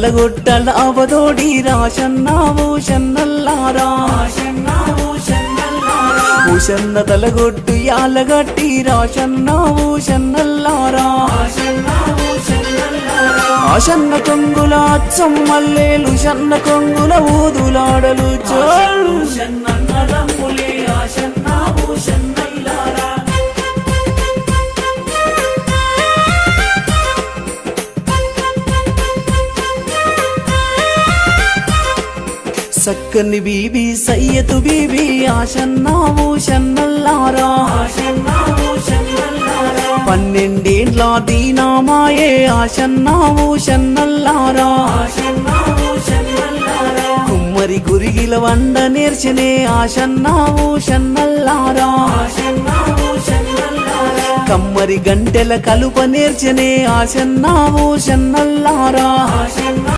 లగొట్టల అవదోడి రాషన్నావు షన్నల్లారా ఊషన్న తలగొట్టు యాలగట్టి రాషన్నావు షన్నల్లారా ఆషన్న కొంగుల అచ్చం మల్లేలు షన్న కొంగుల ఊదులాడలు చోళ్ళు సక్కని BB సయ్యతు BB ఆషన్నావు షన్నల్లారా 12 దీనామాయే ఆషన్నావు షన్నల్లారా కుమ్మరి గురిగిల వండ నేర్చనే ఆషన్నావు షన్నల్లారా కమ్మరి గంటెల కలుప నేర్చనే ఆషన్నావు షన్నల్లారా